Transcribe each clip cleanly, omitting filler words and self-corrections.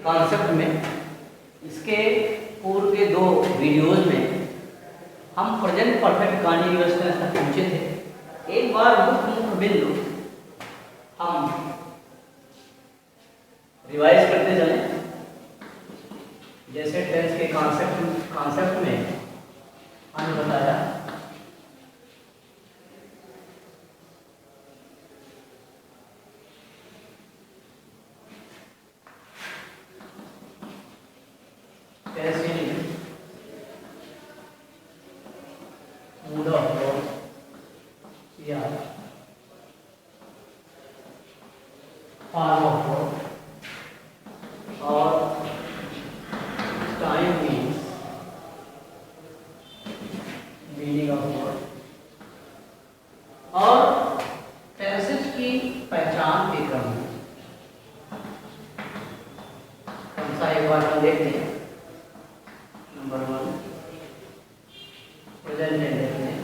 Concept में, इसके पूर्व के 2 वीडियोज़ में हम प्रेजेंट परफेक्ट कॉन्टिन्यूअस तक पहुँचे थे। एक बार मुख्य बिंदु हम रिवाइज करते चलें। जैसे टेंस के कॉन्सेप्ट में हमने बताया मूड ऑफ वर्क या फॉर्म ऑफ वर्क और time means meaning of word और टेंसेस की पहचान के क्रम में कौन सा एक बार हम देखते हैं। नंबर 1 प्रेजेंट टेंस में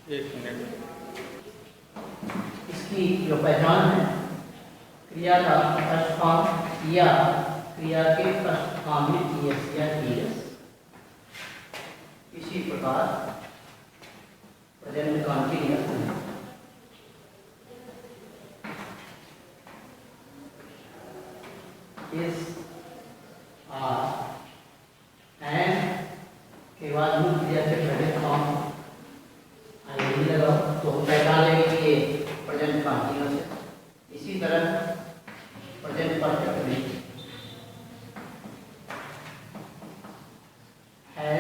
1 मिनट इसकी जो पहचान है, क्रिया का फर्स्ट फॉर्म या क्रिया के फर्स्ट फॉर्म में टीएस या टीएस। इसी प्रकार प्रेजेंट कॉन्टिन्यूअस में इस आर एंड के बाद मूल क्रिया के पहले फॉर्म आईडी लगाओ तो पहचान लेंगे कि ये प्रेजेंट कॉन्टिन्यूअस है। इसी तरह प्रेजेंट परफेक्ट में है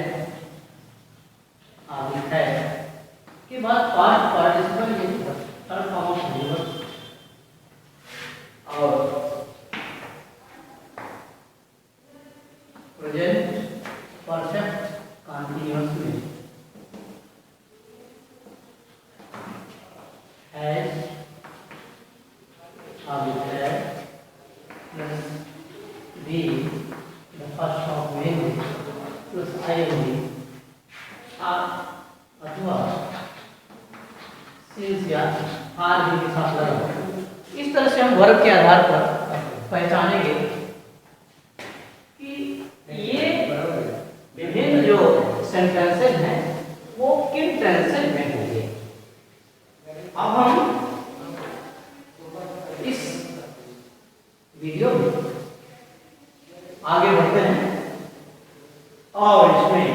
के बाद पास्ट पार्टिसिपल ये थर्ड फॉर्म ऑफ वर्ब और प्रेजेंट परफेक्ट कॉन्टिन्यूअस में has plus be the first of main plus ING अथवा सिंस या आर भी के साथ लगाओ। इस तरह से हम वर्ब के आधार पर पहचानेंगे कि ये विभिन्न जो सेंटेंसेस हैं वो किन टेंसेस में होंगे। अब हम इस वीडियो में आगे बढ़ते हैं और इसमें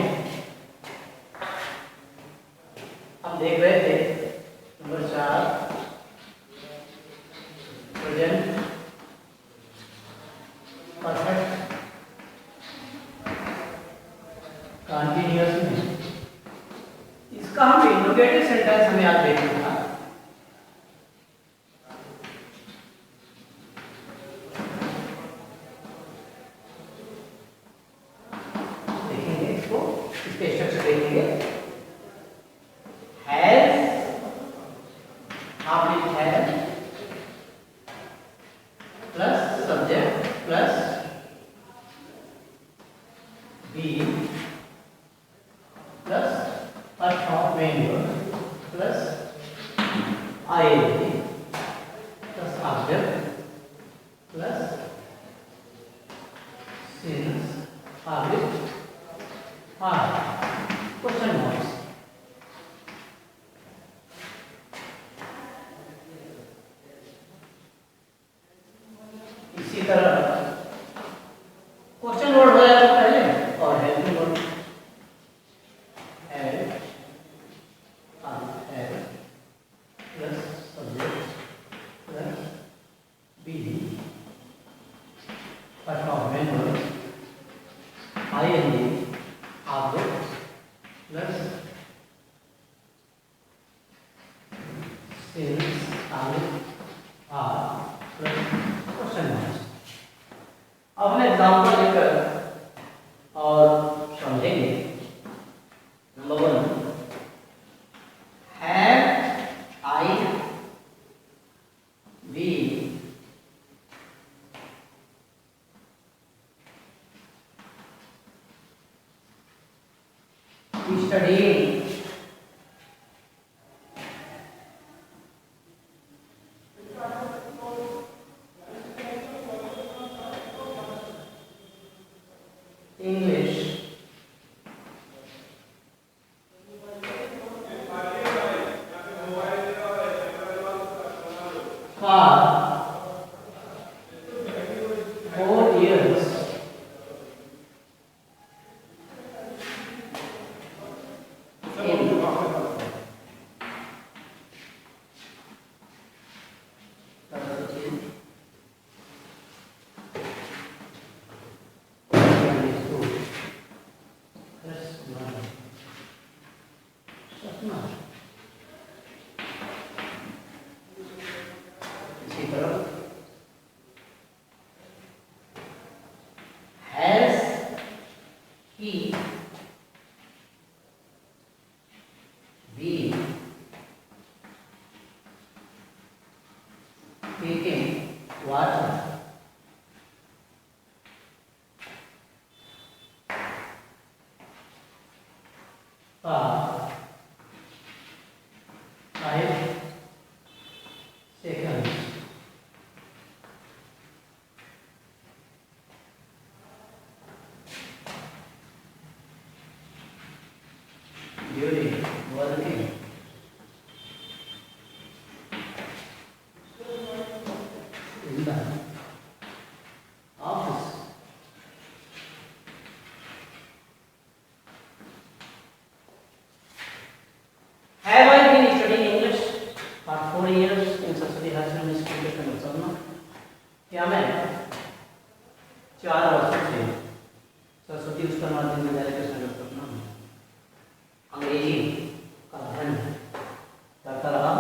हम देख रहे थे नंबर 4 प्रेजेंट परफेक्ट कॉन्टिन्यूअस में इसका हम इंट्रोगेटिव सेंटेंस हमें आज देखना था। देखेंगे इसको, इसके स्ट्रक्चर देखेंगे। Plus subject plus be plus first of main verb plus ING plus object plus since object or question marks. इसी तरह क्वेश्चन वर्ड हो जाएगा पहले और helping word plus subject plus be first of main verb ING object plus since object or plus question marks. अब हम example लेकर और समझेंगे। Number 1 have I be studying years has he been taking water for 5 seconds during working in the office? Have I been studying English for 4 years in Saraswati High School Institution of Sarna? क्या मैं 4 वर्षों से सरस्वती उच्चतर माध्यमिक विद्यालय के संगठन सपना अंग्रेजी का अध्ययन करता रहा?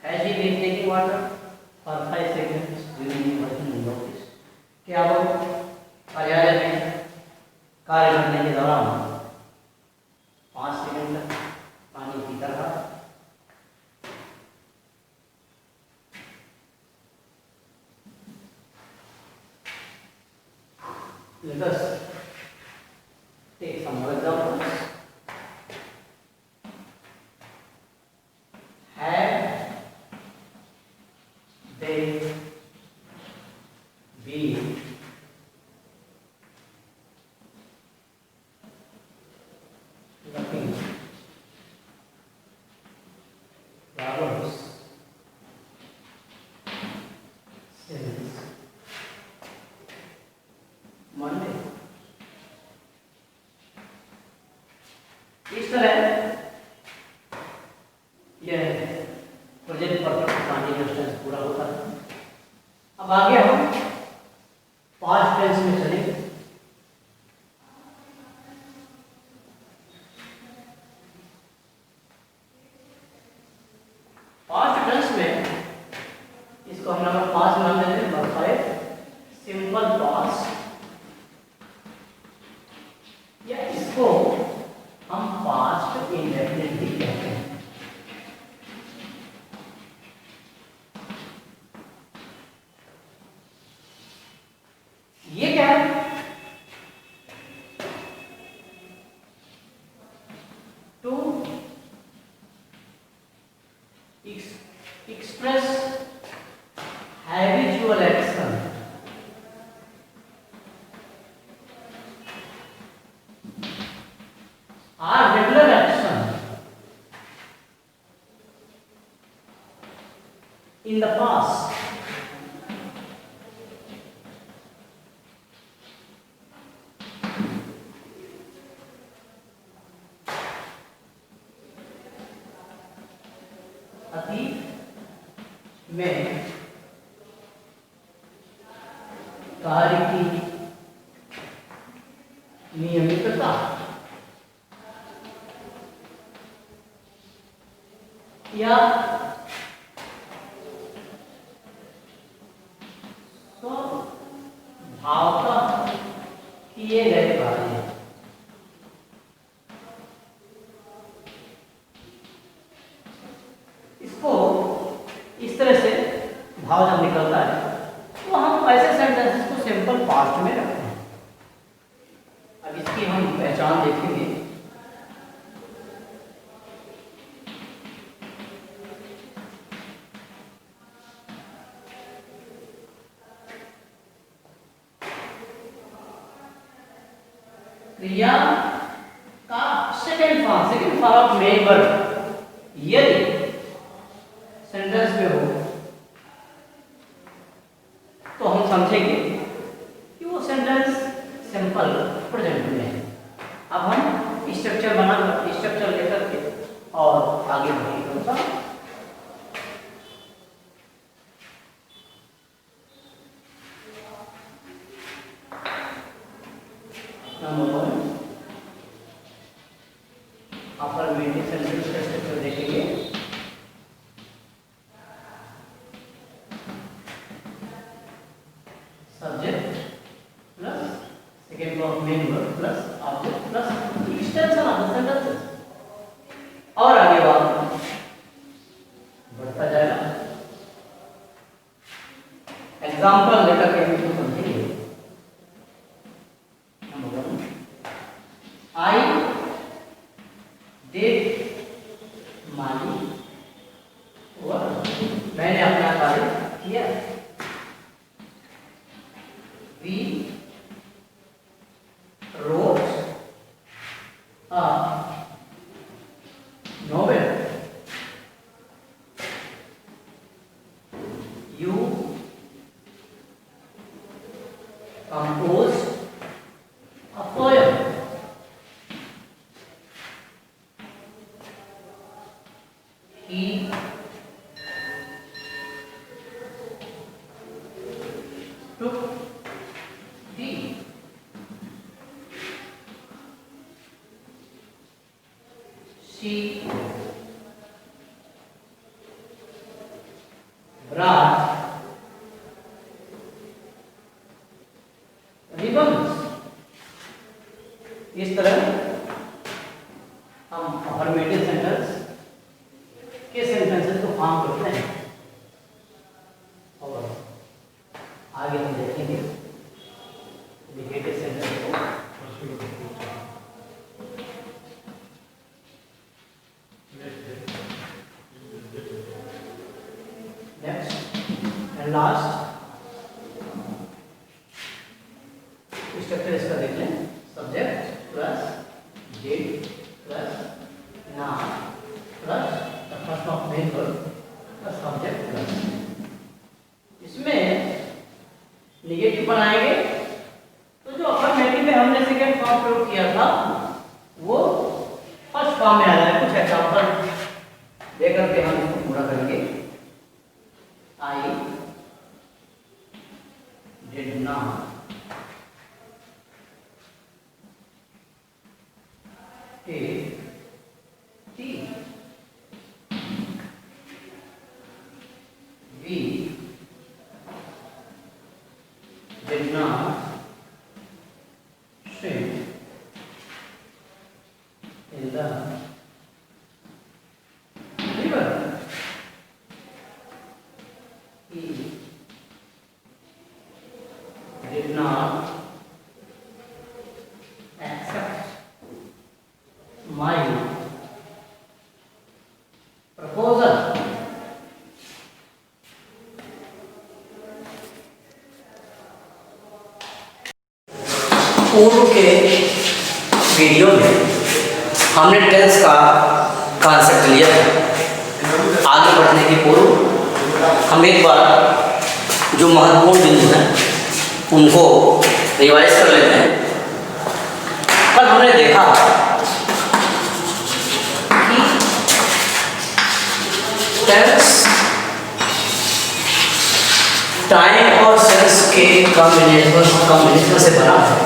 Has he been taking water for 5 seconds during working in the office? क्या वो कार्यालय में कार्य करने के दौरान 5 सेकंड तक पानी पीता रहा? Let us take some more examples. Have they been looking flowers since Monday? इस तरह यह प्रेजेंट परफेक्ट कंटीन्यूअस टेंस पूरा होता है। अब आगे हम पास्ट टेंस में चलेंगे। पास्ट टेंस में इसको हम नंबर 5 नाम देते हैं, नंबर 5 सिंपल पास्ट, या इसको हम पास्ट इंडेफिनिट भी कहते हैं। ये क्या है? To express habitual action or regular action in the past. अतीत में कार्य की नियमितता या स्वभावतः किए गए कार्य, इसको इस तरह से भाव जब निकलता है तो हम ऐसे सेंटेंसेस को सिंपल पास्ट में रखते हैं। अब इसकी हम पहचान देखेंगे। क्रिया का second form of main verb यदि सेंटेंस में हो तो हम समझेंगे कि वो सेंटेंस सिंपल प्रेजेंट में है। अब हम स्ट्रक्चर लेकर के और आगे बढ़ेंगे। नंबर 1 अफर्मेटिव सेंटेंस का स्ट्रक्चर देखेंगे। Subject plus second form main verb plus object plus extension of the sentences और आगे बात बढ़ता जाएगा। एग्जांपल लेकर के हम समझेंगे। Number 1 I did my work, मैंने अपना कार्य किया। We wrote a novel. You composed a poem. He took tea. She brought ribbons. इस तरह हम अफर्मेटिव सेंटेंस के सेंटेंसेस को फॉर्म करते हैं और आगे हम देखेंगे नेगेटिव सेंटेंस को। नेक्स्ट एंड लास्ट स्ट्रक्चर इसका देख लें। Subject plus did plus noun plus the first of main verb plus subject plus. इसमें नेगेटिव बनाएंगे तो जो अफर्मेटिव में हमने सेकेंड फॉर्म प्रयोग किया था वो फर्स्ट फॉर्म में आ जाए। कुछ एग्जांपल देकर के हम इसको पूरा करेंगे। I did not take tea. We did not swim in the river. He did not accept my proposal. पूर्व के वीडियो में हमने टेंस का कॉन्सेप्ट लिया है। आगे बढ़ने के पूर्व हम एक बार जो महत्वपूर्ण बिंदु हैं उनको रिवाइज कर लेते हैं। कल हमने देखा कि टेंस टाइम और सेंस के कॉम्बिनेशन से बना है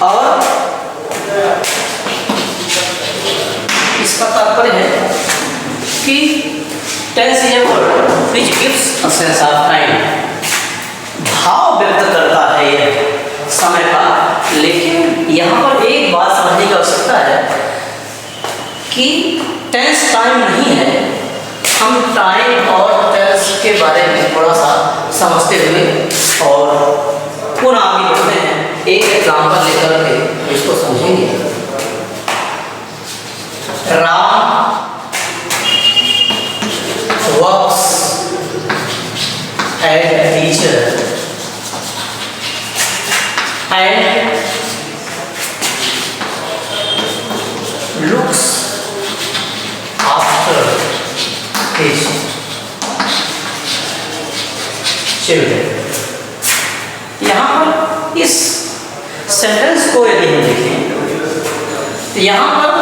और इसका तात्पर्य है कि tense is a word which gives a sense of time, भाव व्यक्त करता है यह समय का। लेकिन यहाँ पर एक बात समझने की आवश्यकता है कि टेंस टाइम नहीं है। हम टाइम और टेंस के बारे में थोड़ा सा समझते हुए और पुनः आगे बढ़ते हैं। एक एग्जाम्पल लेकर के इसको समझेंगे। Ram works as a teacher and looks after his children. यहाँ पर सेंटेंस को यदि हम देखें तो यहाँ पर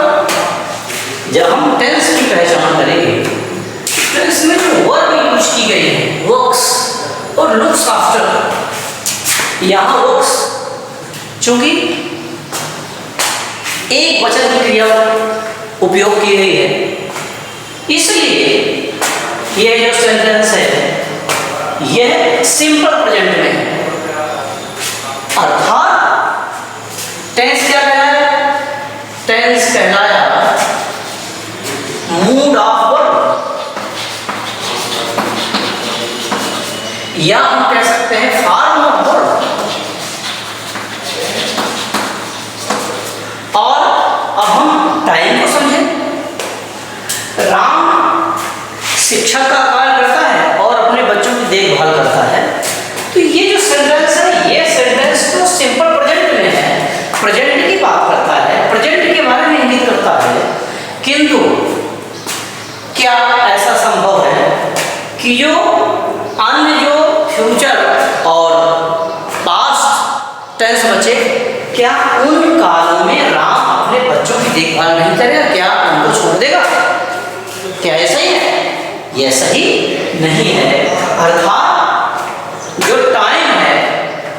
जब हम टेंस की पहचान करेंगे तो इसमें जो वर्ब यूज की गई है वर्क्स और लुक्स आफ्टर, यहाँ वर्क्स चूंकि एक वचन की क्रिया उपयोग की गई है इसलिए यह जो सेंटेंस है यह सिंपल प्रेजेंट में है। अर्थात टेंस क्या कहलाया? टेंस कहलाया मूड ऑफ वर्ब, या हम कह सकते हैं फॉर्म ऑफ वर्ब। और अब हम टाइम को समझें। राम शिक्षक का कार्य करता है और अपने बच्चों की देखभाल करता है, तो ये जो सेंटेंस है ये सेंटेंस तो सिंपल प्रेजेंट में है, प्रेजेंट की बात करता है, प्रेजेंट के बारे में इंगित करता है। किंतु क्या ऐसा संभव है कि जो अन्य जो फ्यूचर और पास्ट टेंस बचे, क्या उन कालों में राम अपने बच्चों की देखभाल नहीं करेगा? क्या उनको छोड़ देगा? क्या ऐसा ही है? यह सही नहीं है। अर्थात जो टाइम है,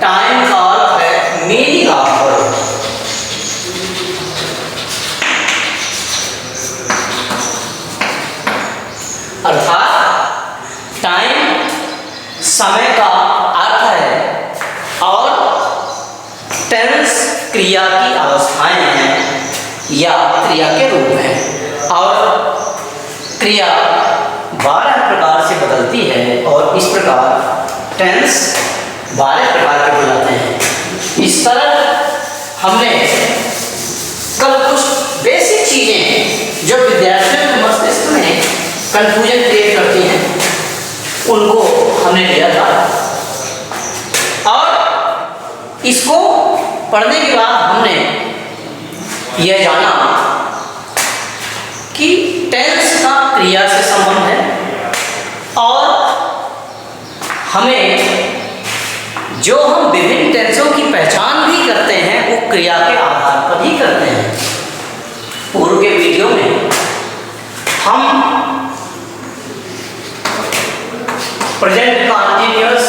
टाइम का अर्थ है मीनिंग ऑफ वर्ब। अर्थात टाइम समय का अर्थ है और टेंस क्रिया की अवस्थाएं हैं या क्रिया के रूप में, और क्रिया 12 प्रकार से बदलती है और इस प्रकार टेंस 12 प्रकार के हो जाते हैं। इस तरह हमने कल कुछ बेसिक चीजें जो विद्यार्थियों के मस्तिष्क में कंफ्यूजन क्रिएट करती हैं उनको हमने लिया था, और इसको पढ़ने के बाद हमने यह जाना कि टेंस का क्रिया से संबंध है और हमें जो हम विभिन्न टेंसों की पहचान भी करते हैं वो क्रिया के आधार पर ही करते हैं। पूर्व के वीडियो में हम प्रेजेंट कॉन्टिन्यूअस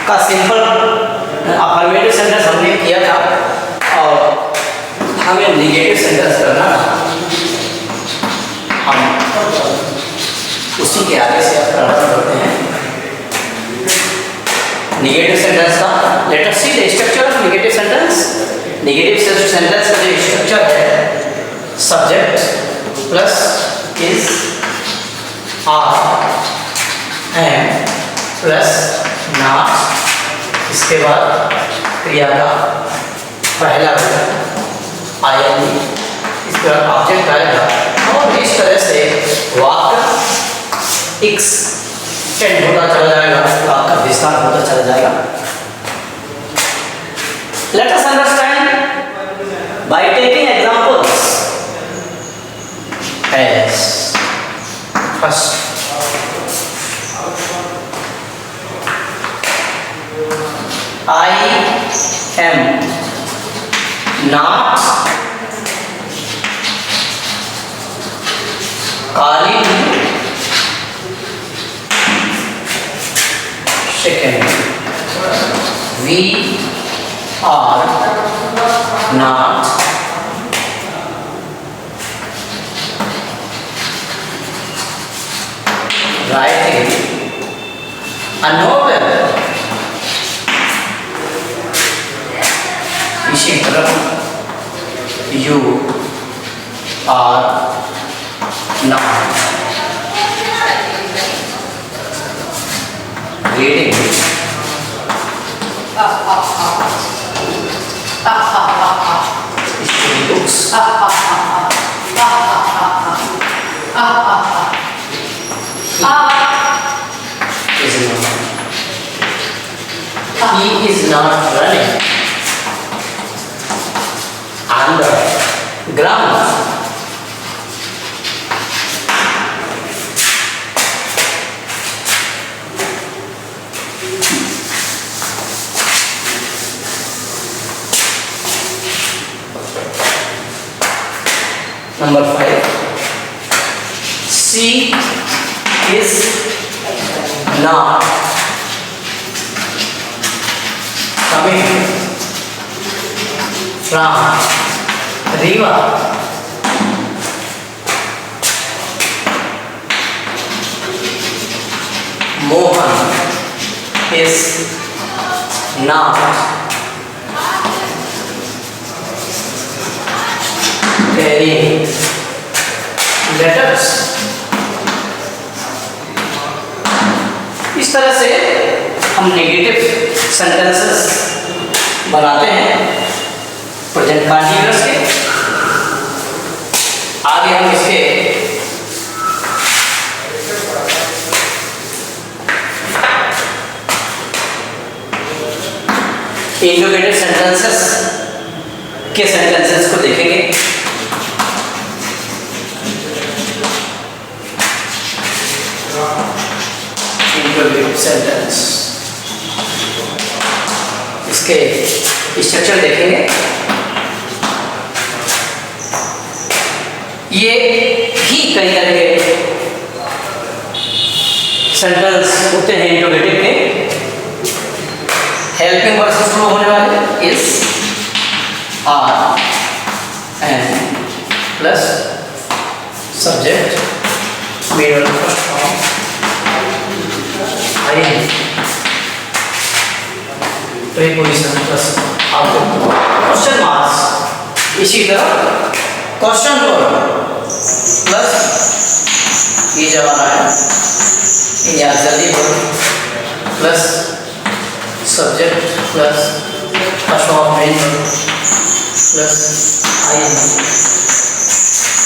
का सिंपल अफर्मेटिव सेंटेंस हमने किया था और हमें नेगेटिव सेंटेंस करना था। हम उसी के आगे से अब प्रारंभ करते हैं नेगेटिव सेंटेंस का। Let us see the structure of negative sentence. Negative sentence का जो स्ट्रक्चर है, subject plus is are am plus not, इसके बाद क्रिया का पहला वर्ग आएगी, इसके बाद ऑब्जेक्ट आएगा और इस तरह से वाक्य एक्सटेंड होता चला जाएगा, वाक्य विस्तार होता चला जाएगा। Let us understand by taking examples as first I am not calling you. Second, we are not writing a novel. इसी तरह you are not reading books. He is not running on the ground. Number 5. She is not coming from river. Mohan is not carrying letters. इस तरह से हम negative sentences बनाते हैं present continuous के। आगे हम इसके इंट्रोगेटिव सेंटेंसेस के सेंटेंसेस को देखेंगे। इंट्रोगेटिव सेंटेंस, इसके स्ट्रक्चर देखेंगे। ये भी कई तरह के सेंटेंस होते हैं इंट्रोगेटिव के। हेल्पिंग वर्ब से शुरू होने वाले is, are, and plus subject, main first form, I, preposition plus object, question marks. इसी तरह क्वेश्चन वर्ब प्लस ये जवाब है या जल्दी verb plus subject plus first form main plus I,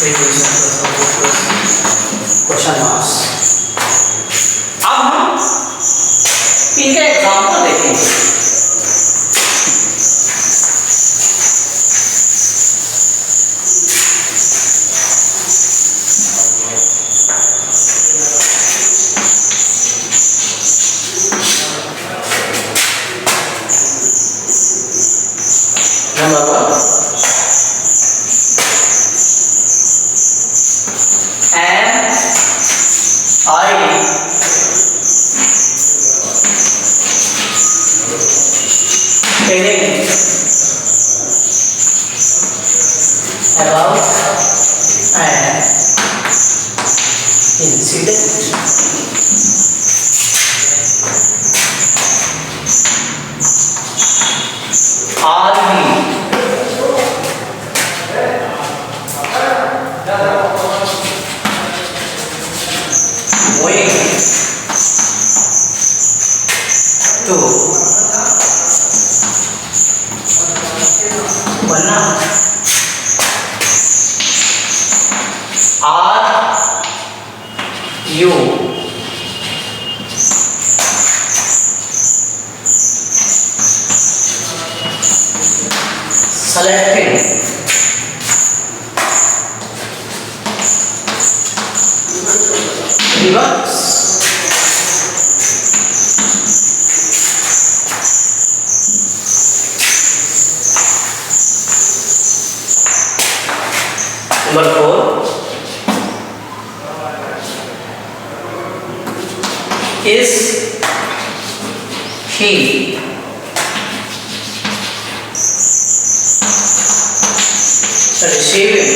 preposition plus object plus question marks. अब हम इनका एग्जाम्पल देखेंगे। Number 1, am I telling about an incident? Are we going to Banna? Are you selecting rivers? Number 4, is he receiving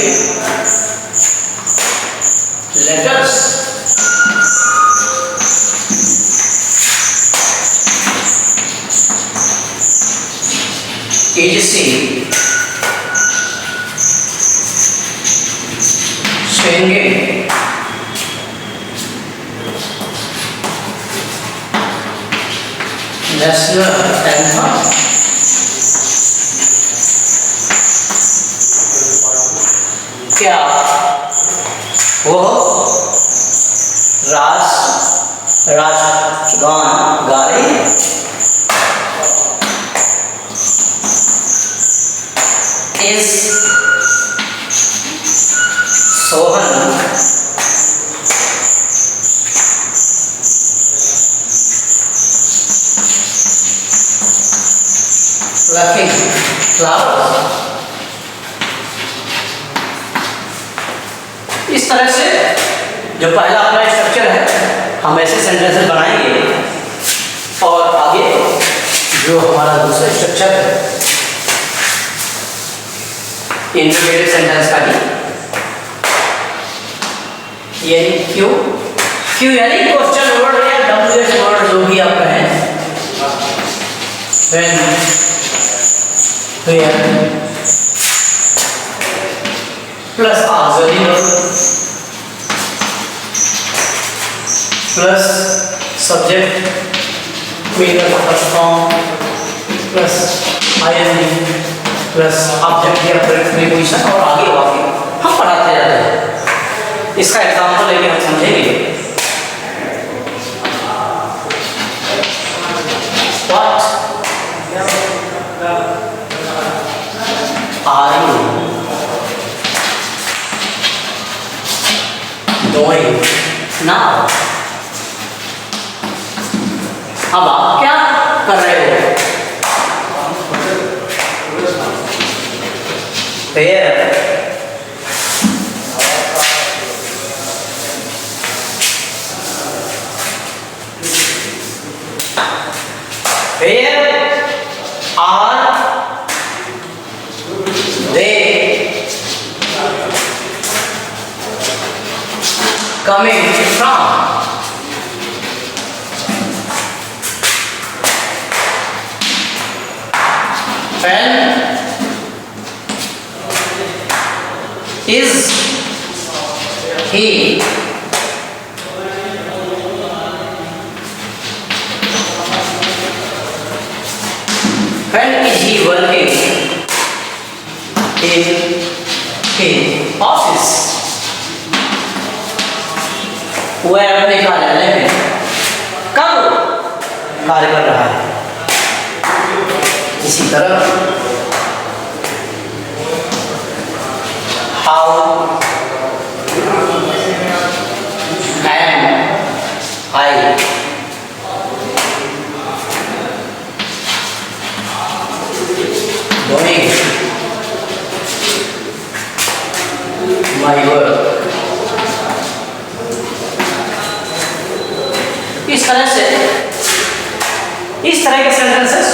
letters? Is she singing national anthem? क्या वो राष्ट्रगान गा रही है? Is Sohan plucking flowers? इस तरह से जो पहला अपना स्ट्रक्चर है हम ऐसे सेंटेंसेस बनाएंगे और आगे जो हमारा दूसरा स्ट्रक्चर है इंटीग्रेटेड सेंटेंस का ही यानी क्यों यानी क्वेश्चन वर्ड या डब्ल्यूएच वर्ड जो भी आप कहें when where plus auxiliary verb plus subject meaning of first form plus ing plus object या preposition और आगे वाक्य हम पढ़ाते जाते हैं। इसका एग्जांपल लेके हम समझेंगे। What are you doing now? अब आप क्या कर रहे हो? Where are they coming from? When is he when is he working in office? वह अपने कार्यालय में कब कार्य कर रहा है। इसी तरह how am I doing my work? इस तरह के सेंटेंसेस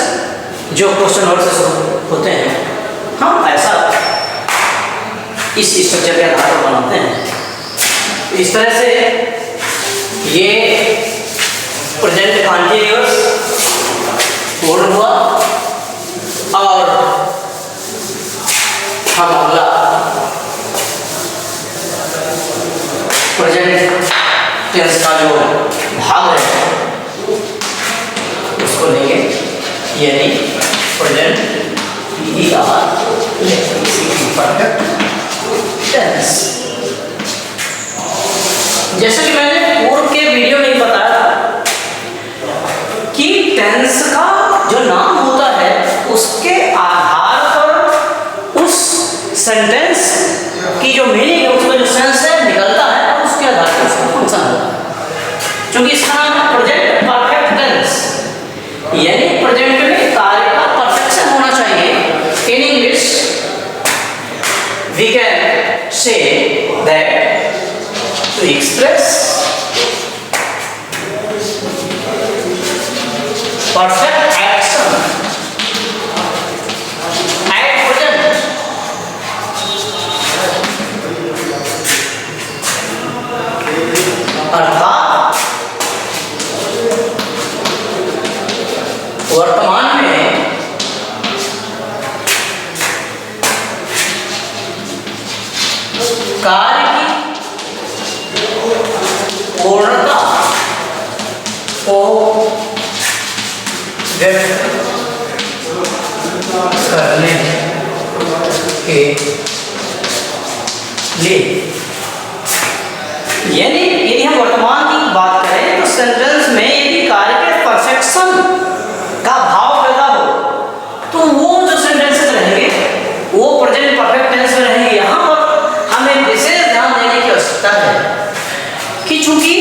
जो क्वेश्चन वर्ड से होते हैं हम ऐसा इस स्ट्रक्चर के आधार पर बनाते हैं। इस तरह से ये प्रेजेंट कॉन्टिन्यूअस पूर्ण हुआ और हम अगला प्रेजेंट टेंस का जो भाग है उसको लेंगे यानी प्रेजेंट परफेक्ट टेंस। जैसे कि मैंने पूर्व के वीडियो में बताया था कि टेंस का जो नाम होता है उसके आधार पर उस सेंटेंस की जो मीनिंग है उसका जो सेंस है निकलता है और उसके आधार पर उसका फंक्शन होता है। क्योंकि इसका नाम है प्रेजेंट परफेक्ट टेंस यानी प्रेजेंट में कार्य का परफेक्शन होना चाहिए। In English we can say that to express perfect action at present अर्थात वर्तमान में कार्य की पूर्णता को व्यक्त करने के लिए यानी यदि हम वर्तमान की बात करें तो सेंटेंस में यदि कार्य के परफेक्शन का भाव पैदा हो तो वो जो सेंटेंसेस रहेंगे वो प्रेजेंट परफेक्ट टेंस में रहेंगे। यहाँ पर हमें विशेष ध्यान देने की आवश्यकता है कि चूंकि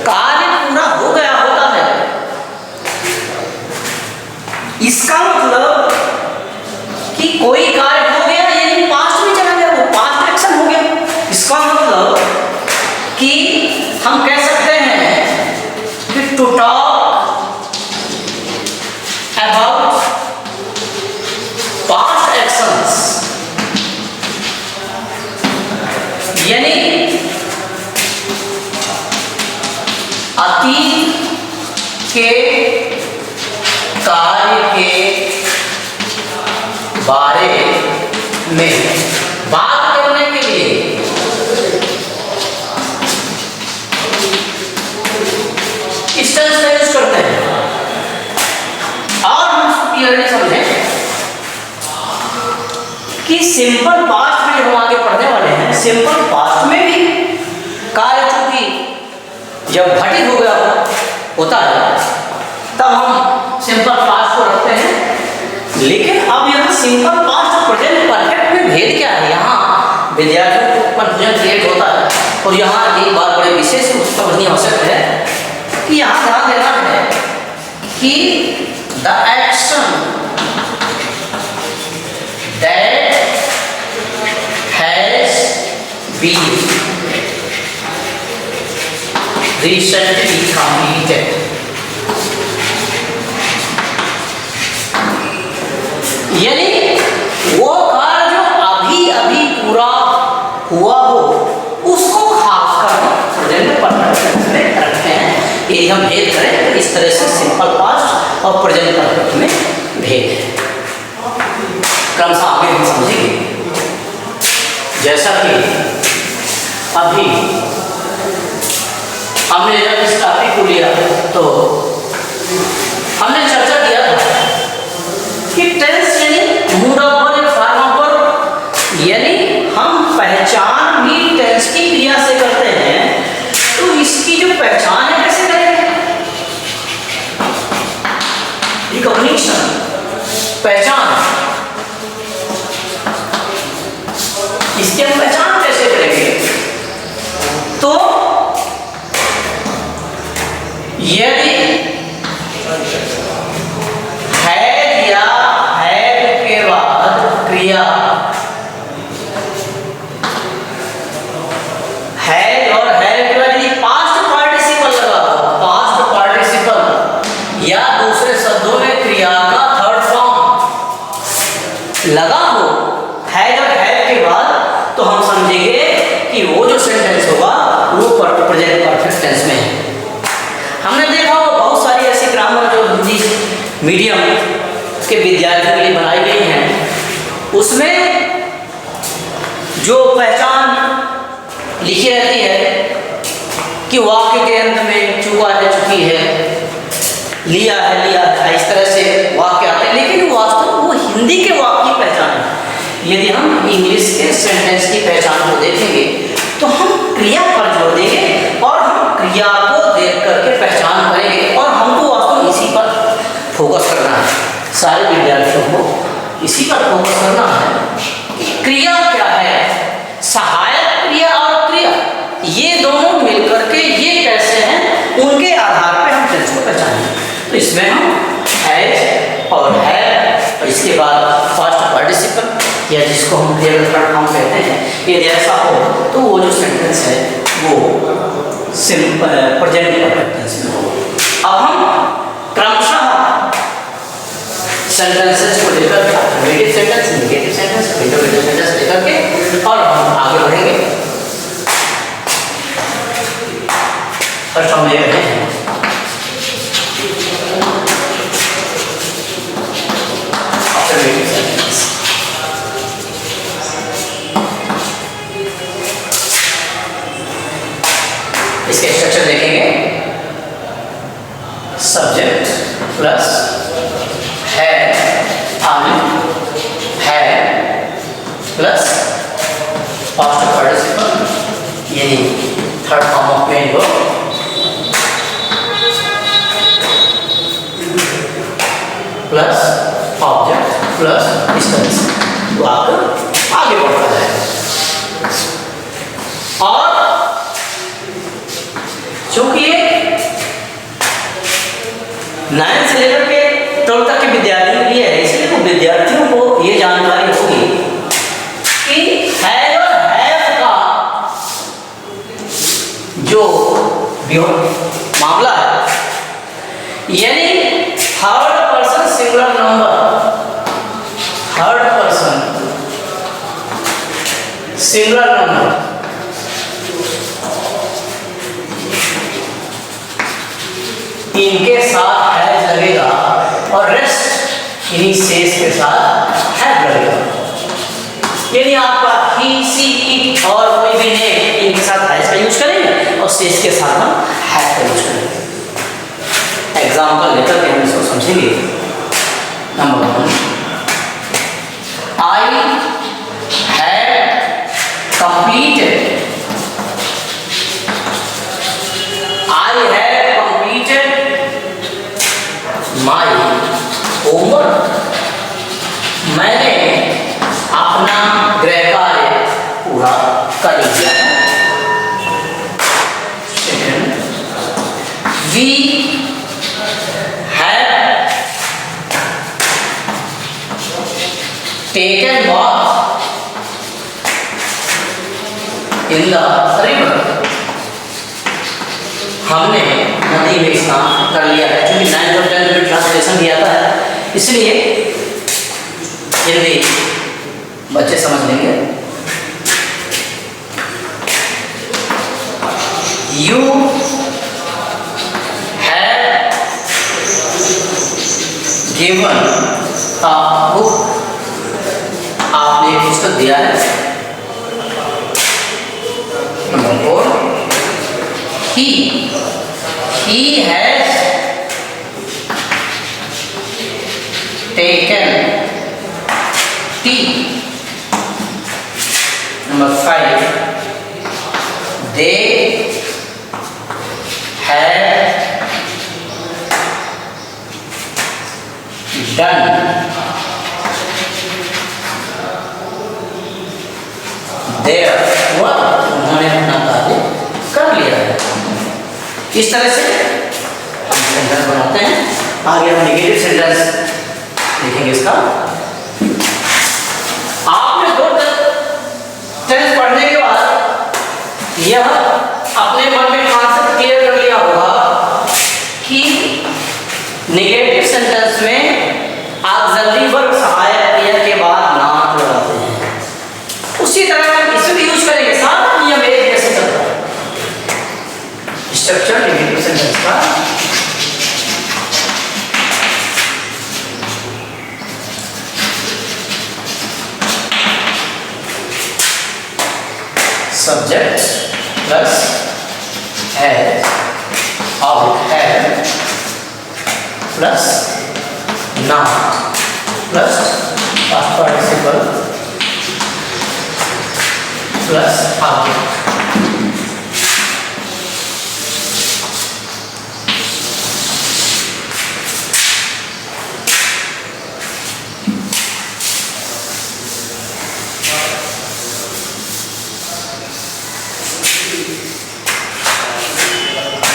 कार्य पूरा हो गया होता है इसका मतलब कि कोई कार्य हो गया यानी पास्ट में चला गया, वो कि हम कह सकते हैं कि to talk about past actions, यानी अतीत के कार्य के बारे में बात करने के लिए इस टेंस का यूज करते हैं। और हम इसको क्लियरली समझें कि सिंपल पास्ट में जो हम आगे पढ़ने वाले हैं, सिंपल पास्ट में भी कार्य चूंकि जब घटित हो गया होता है तब हम सिंपल पास्ट को रखते हैं। लेकिन अब यहाँ सिंपल पास्ट और प्रेजेंट परफेक्ट में भेद क्या है, यहाँ विद्यार्थियों को कंफ्यूजन क्रिएट होता है। और यहाँ एक बात बड़े विशेष रूप से समझनी आवश्यक है कि यहाँ ध्यान देना है कि the action that has been recently completed, यानी वो कार्य जो अभी अभी पूरा हुआ हो उसको खासकर प्रेजेंट परफेक्ट में रखते हैं। यदि हम भेद करें तो इस तरह से सिंपल पास्ट और प्रेजेंट परफेक्ट में भेद है। क्रमशः आगे हम समझेंगे। जैसा कि अभी हमने जब इस टॉपिक को लिया तो हमने चर्चा किया था कि टेंस यानी मूड पर या फॉर्म पर, यानी हम पहचान भी टेंस की क्रिया से करते हैं। तो इसकी जो पहचान है कैसे करेंगे? रिकॉग्निशन, पहचान, इसकी हम पहचान कैसे करेंगे? तो यदि हैड या हैड के बाद क्रिया, हैड और हैड के बाद यदि पास्ट पार्टिसिपल लगा हो, पास्ट पार्टिसिपल या दूसरे शब्दों में क्रिया का थर्ड फॉर्म लगा हो हैड और हैड के बाद, तो हम समझेंगे कि वो जो सेंटेंस होगा वो प्रेजेंट परफेक्ट टेंस में है। हमने देखा हो बहुत सारी ऐसी ग्रामर जो हिंदी मीडियम के विद्यार्थियों के लिए बनाई गई हैं, उसमें जो पहचान लिखी रहती है कि वाक्य के अंत में चुका है, चुकी है, लिया है, इस तरह से वाक्य आते हैं। लेकिन वास्तव में वो हिंदी के वाक्य की पहचान है। यदि हम इंग्लिश के सेंटेंस की पहचान को देखेंगे तो हम क्रिया पर जोर देंगे और हम क्रिया को देख करके पहचान करेंगे। और हमको वास्तव इसी पर फोकस करना है, सारे विद्यार्थियों को इसी पर फोकस करना है। क्रिया क्या है, सहायक क्रिया और क्रिया, ये दोनों मिलकर के ये कैसे हैं, उनके आधार पर हम टेंस को पहचानेंगे। तो इसमें हम हैज और है, और इसके बाद फर्स्ट पार्टिसिपल या जिसको हम प्रेजेंट फॉर्म कहते हैं, यदि ऐसा हो तो वो जो सेंटेंस है वो सिंपल प्रेजेंट परफेक्ट टेंस में हो। अब हम क्रमशः सेंटेंसेस को लेकर affirmative sentence, negative sentence, interrogative sentence लेकर के और हम आगे बढ़ेंगे। फर्स्ट हम ले रहे हैं अफर्मेटिव सेंटेंस। इसके स्ट्रक्चर देखेंगे, सब्जेक्ट प्लस है, है प्लस पास्ट पार्टिसिपल यानी third form of main verb plus object plus इस तरह से वाक्य आगे बढ़ता है। और चूंकि ये 9 से लेकर के 12 तक के विद्यार्थियों के लिए है, इसलिए वो विद्यार्थियों को ये जानकारी होगी कि हैव और हैव का जो मामला है, यानी third person singular number, third person singular number इनके साथ हैज लगेगा और रेस्ट इन्हीं शेष के साथ हैव लगेगा। यानी आपका ही, सी, इट और कोई भी नेम इनके साथ हैज का यूज करेंगे और शेष के साथ हम हैव का यूज करेंगे। एग्जाम्पल लेकर के हम इसको समझेंगे। Number 1, I had completed, I had completed my homework, मैंने अपना गृह कार्य पूरा कर लिया। Second, we have taken bath in the river, हमने नदी में स्नान कर लिया है। क्योंकि 9th और 10th में ट्रांसलेशन दिया था, इसलिए हिंदी बच्चे समझ लेंगे। You have given a book, आपने एक पुस्तक दिया है। Number 4, he has taken tea. Number 5, they have done their work, उन्होंने अपना कार्य कर लिया है। इस तरह से हम सेंटेंस बनाते हैं। आगे हम नेगेटिव सेंटेंस देखेंगे। इसका आपने 2 टेंस पढ़ने के बाद यह अपने मन में कॉन्सेप्ट क्लियर कर लिया होगा कि नेगेटिव सेंटेंस में ऑक्सिलरी वर्ब सहायक क्रिया के बाद नॉट लगाते हैं। उसी तरह हम इसे भी यूज करेंगे। सारा नियम एक जैसे चलता है। स्ट्रक्चर नेगेटिव सेंटेंस का subject plus has or have plus noun plus past participle plus object.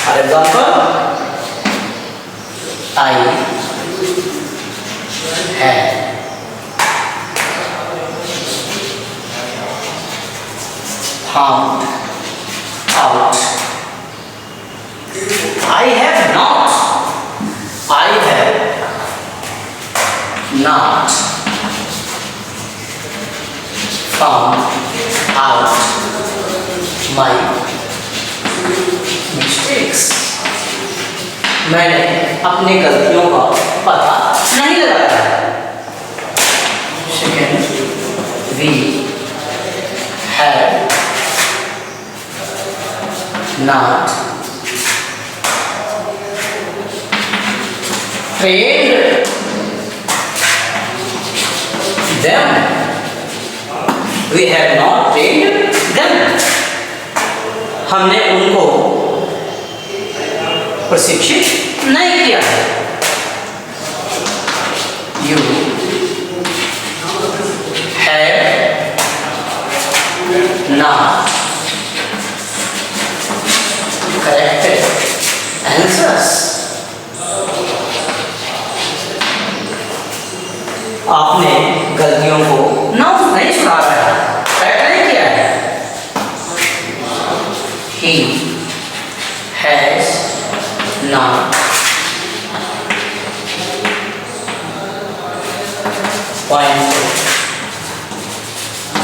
For example, I have found out. I have not. I have not found out my mistakes. मैंने अपनी गलतियों का पता नहीं लगाया है। Second, we have not trained them. We have not trained them. हमने उनको प्रशिक्षित नहीं किया है। You have not corrected answers. आपने गलतियों को नहीं सुधारा है, करेक्ट नहीं किया है। He has not pointed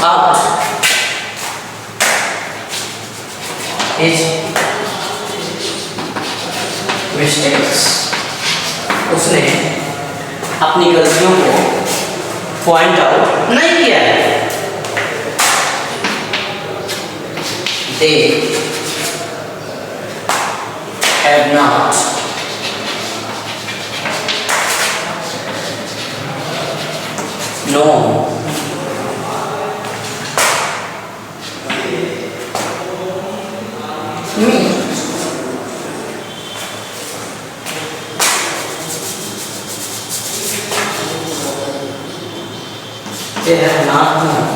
out his mistakes. उसने अपनी गलतियों को पॉइंट आउट नहीं किया है। They have not known me. They have not known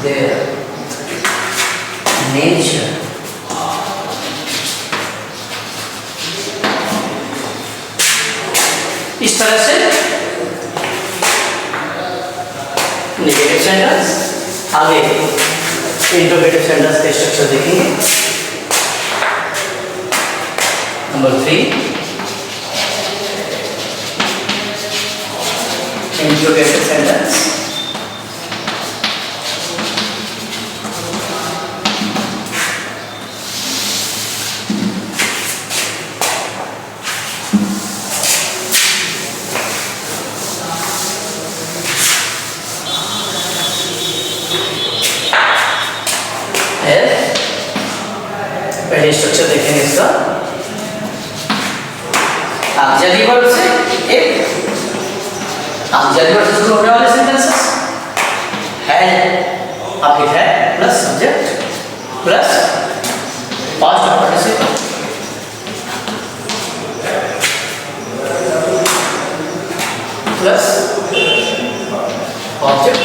their nature. इस तरह से नेगेटिव सेंटेंस। आगे इंट्रोगेटिव सेंटेंस के स्ट्रक्चर देखेंगे। Number 3 interrogative sentence. पहले स्ट्रक्चर देखेंगे इसका। ऑक्सिलरी वर्ब से एक ऑक्सिलरी वर्ब से शुरू होने वाले सेंटेंसेस हैज आपके है plus subject plus past participle plus object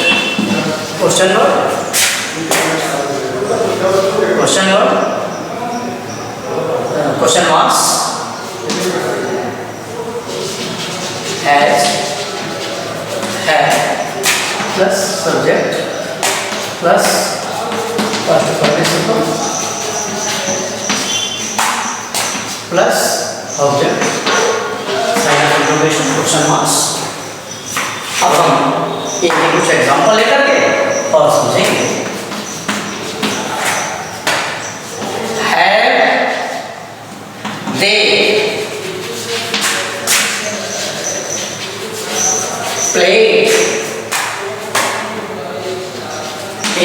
question verb question marks has have plus subject plus past participle plus object sign of interrogation question marks। अब हम एक कुछ एग्जांपल लेकर के और समझेंगे। They played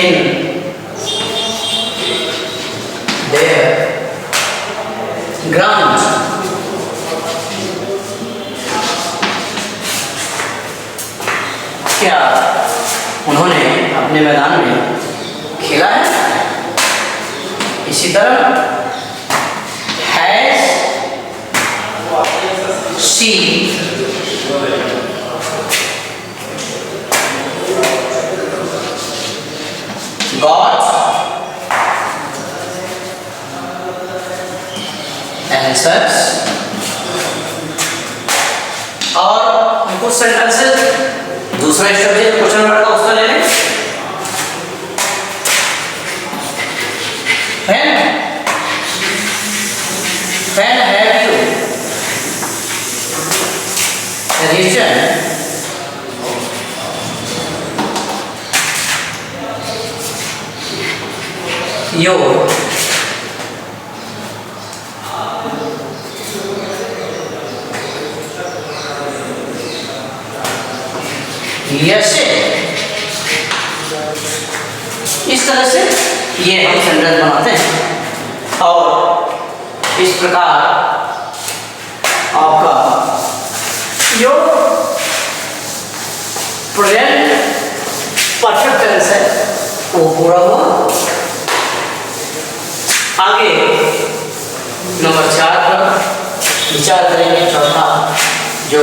in their ground। क्या उन्होंने अपने मैदान में खेला है? इसी तरह she got answers। और कुछ सेंटेंसेस दूसरा स्ट्रक्चर क्वेश्चन वर्ड का उसका ले लें। When have you written your essay। इस तरह से ये हम सेंटेंस बनाते हैं और इस प्रकार आपका जो प्रेजेंट परफेक्ट टेंस है वो पूरा हुआ। आगे नंबर 4 पर विचार करेंगे। चौथा जो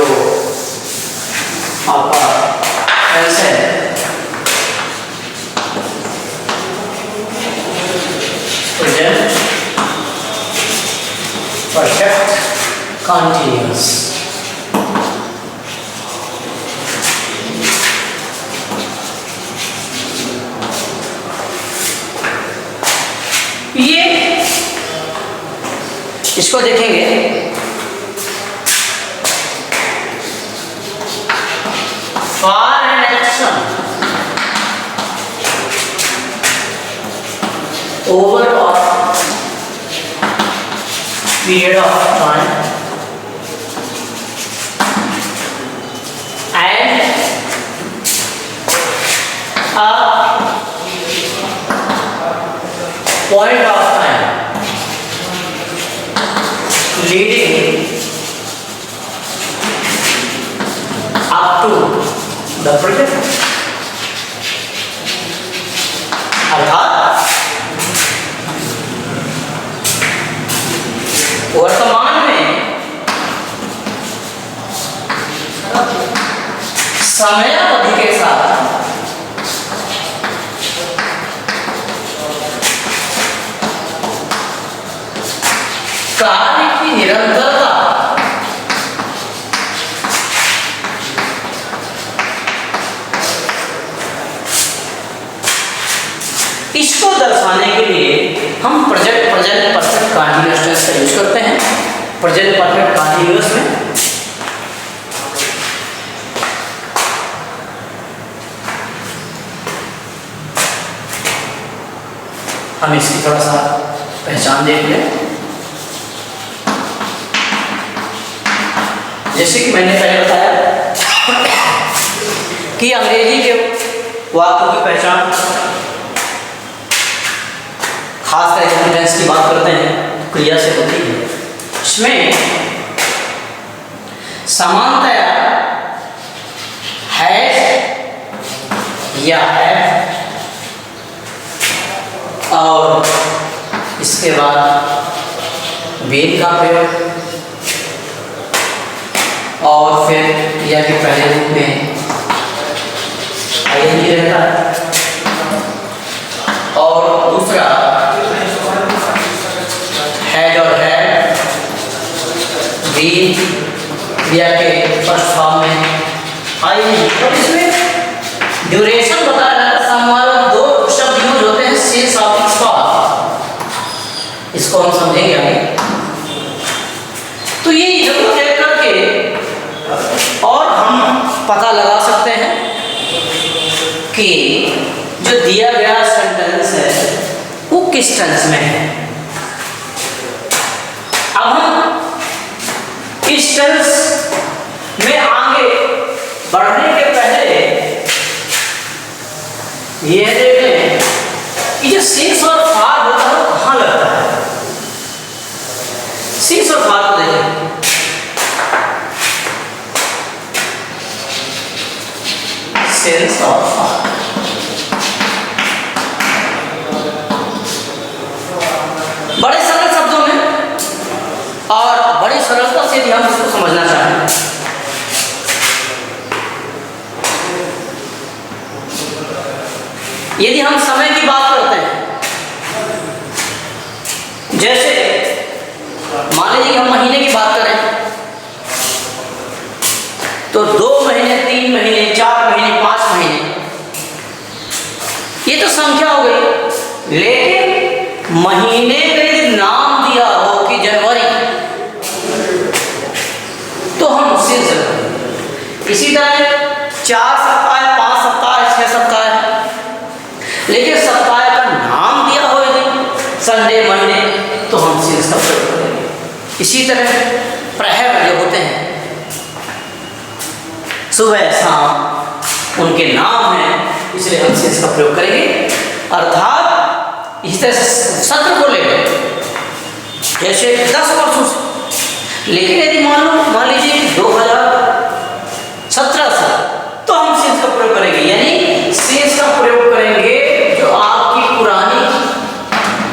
आपका टेंस है प्रेजेंट परफेक्ट कंटीन्यूअस। ये इसको देखेंगे। For an action over period of time and a point of time leading up to the present। अर्थात वर्तमान में समयावधि के साथ कार्य की निरंतरता इसको दर्शाने के लिए हम प्रेजेंट परफेक्ट कंटीन्यूअस टेंस का यूज करते हैं। प्रेजेंट परफेक्ट कंटीन्यूअस में हम इसकी थोड़ा सा पहचान देख लें। जैसे कि मैंने पहले बताया कि अंग्रेजी के वाक्यों की पहचान खास करके हम टेंस की बात करते हैं क्रिया से होती है। इसमें समानतया हैज या है और इसके बाद बीन का प्रयोग और फिर क्रिया के पहले रूप में आईएनजी रहता है और दूसरा हैड और हैड बीन क्रिया के फर्स्ट फॉर्म में आईएनजी। और इसमें ड्यूरेशन बताया जाता है। समारोह दो शब्द यूज होते हैं सिंस और फॉर, इसको हम समझेंगे आगे। तो ये जरूर देख करके और हम पता लगा सकते हैं कि जो दिया गया सेंटेंस है वो किस टेंस में है। अब हम इस टेंस में आगे बढ़ने के पहले ये देख लें कि जो सिंस और फार होता है वो कहाँ लगता है। सिंस और फार को देखें। सिंस और फार बड़े सरल शब्दों में और बड़ी सरलता से भी हम इसको समझना चाहें। यदि हम समय की बात करते हैं, जैसे मान लीजिए कि हम महीने की बात करें तो 2 महीने, 3 महीने, 4 महीने, 5 महीने, ये तो संख्या हो गई। लेकिन महीने का यदि नाम दिया हो कि जनवरी, तो हम उससे इसी तरह 4 सप्ताह, 5 सप्ताह, 6 सप्ताह, लेकिन सप्ताह का नाम दिया हो यदि संडे, महीने, तो हम सिंस का प्रयोग करेंगे। इसी तरह प्रहर जो होते हैं सुबह शाम, उनके नाम हैं, इसलिए हम सिंस का प्रयोग करेंगे। अर्थात इस तरह से सत्र को लेकर जैसे 10 वर्षों से, लेकिन यदि मान लीजिए 2017 से, तो हम सिंस का प्रयोग करेंगे। यानी सिंस का प्रयोग करेंगे जो आपकी पुरानी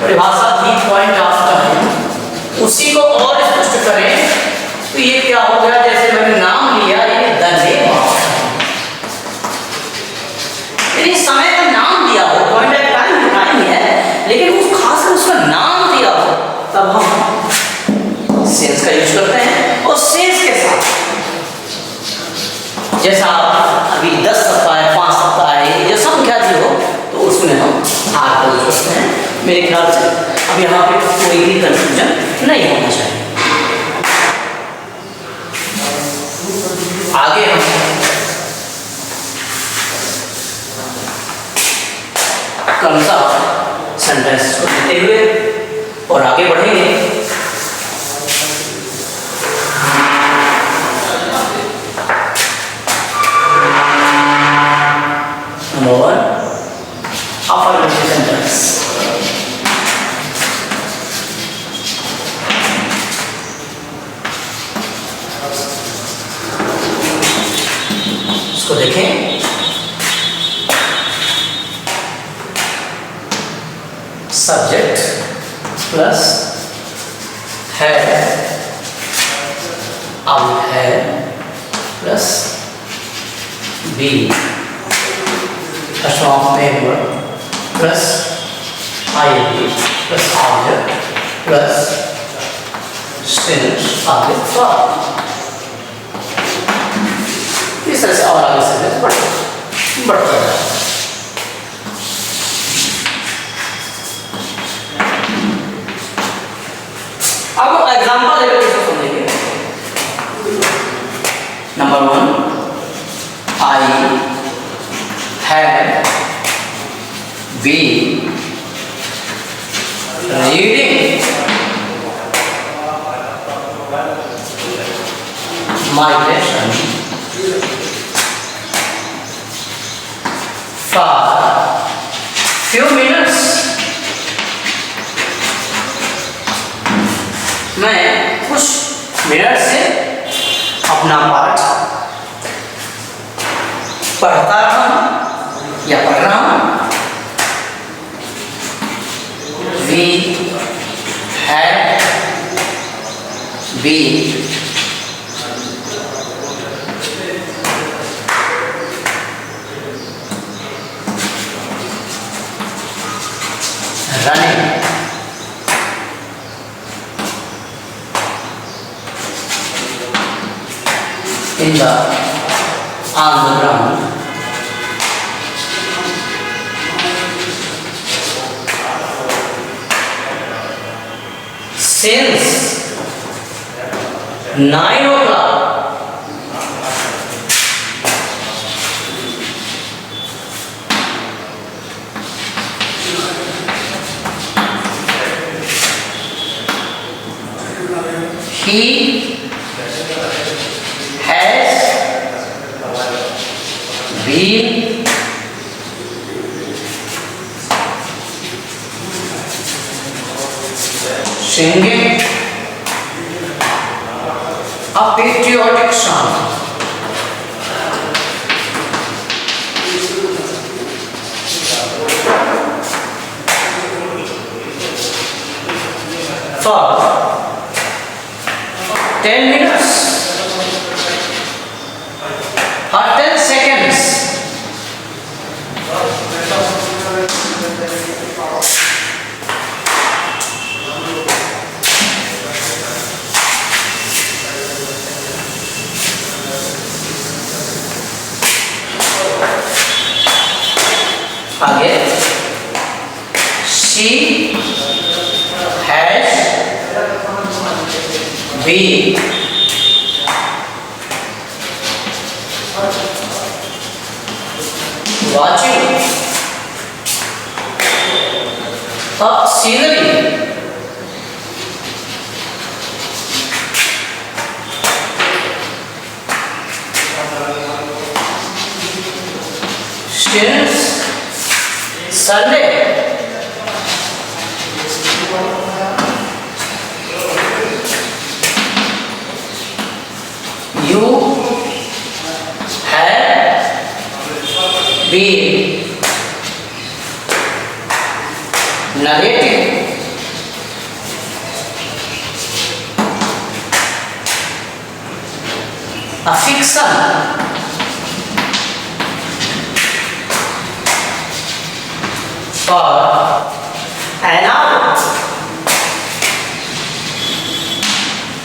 परिभाषा थी पॉइंट ऑफ टाइम, उसी को और स्पष्ट करें तो ये क्या हो गया। जैसे मैंने नाम लिया, ये द नेम ऑफ, यदि समय का नाम दिया हो, पॉइंट ऑफ टाइम है, लेकिन उस खासकर उसका नाम दिया हो, तब हम सेंस का यूज करते हैं। और सेंस के साथ जैसा अभी 10 सप्ताह है, 5 सप्ताह है, जो संख्या दी हो तो उसमें हम आर का यूज करते हैं। मेरे ख्याल से अब यहाँ पे कोई भी कंफ्यूजन नहीं होना चाहिए। आगे हम क्रमशः सेंटेंस को लेते हुए और आगे बढ़ेंगे। Number 1, affirmative sentence। इसको देखें। सब्जेक्ट प्लस है, अब है plus be strong member plus ING plus object plus since object form. इस तरह से और आगे सेंटेंस बढ़ता है। अब एग्जांपल लेकर इसको समझेंगे। Number 1, I have been reading my lesson for few minutes। मैं कुछ मिनट से अपना पाठ पढ़ता रहा हूं या पढ़ रहा हूं। We have been running in the on the ground since 9 o'clock। He has been singing a patriotic song for 10 minutes or 10 seconds। आगे she has been watching a scenery since Sunday। You have been narrating a fiction for an hour।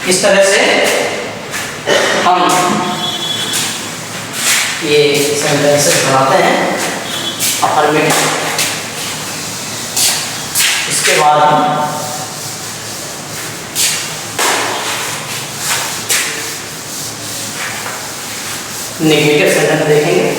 इस तरह से हम ये sentences बनाते हैं affirmative. इसके बाद हम नेगेटिव सेंटेंस देखेंगे।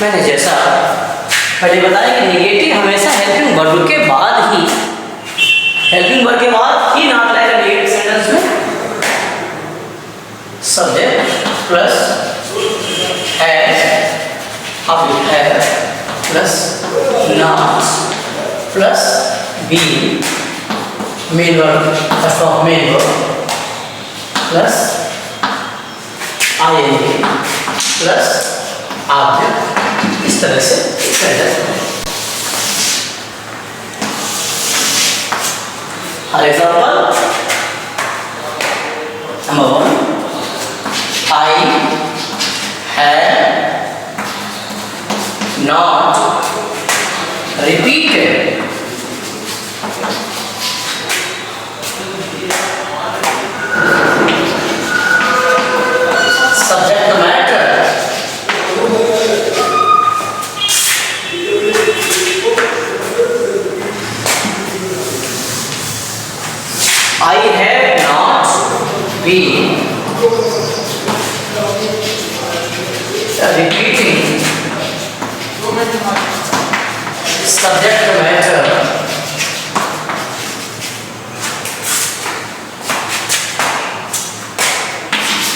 मैंने जैसा पहले बताया कि नेगेटिव हमेशा हेल्पिंग वर्ब के बाद ही नाम लाएगा नेगेटिव सेंटेंस में। Subject plus has plus not plus be main verb first of main verb plus ING plus object. इस तरह से for example number 1, I have not repeated subject matter I have not been repeating subject matter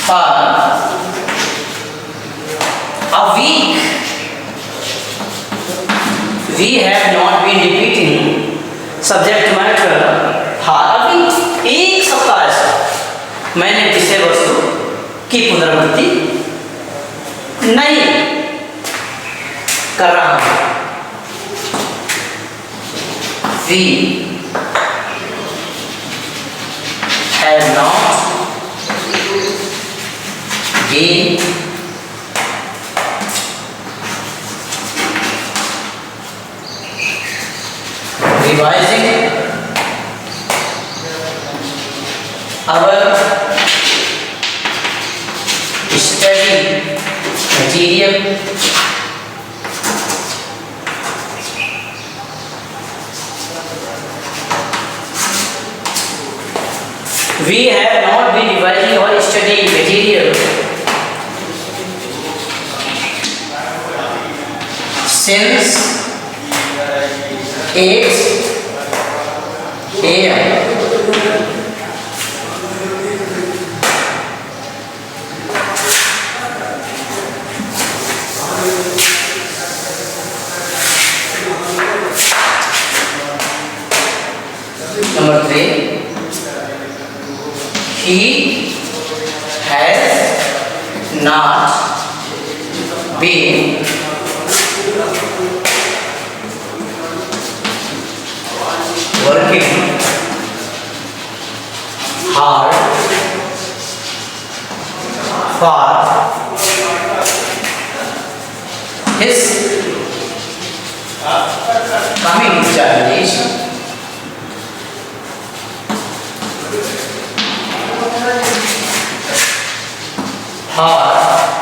for a week. We have not been repeating subject matter for a week. एक सप्ताह से मैंने विषय वस्तु की पुनरावृत्ति नहीं कर रहा हूं। We have not been revising our study material we have not been revising our study material since 8 AM Number 3, he has not been working hard for his coming examination. Hard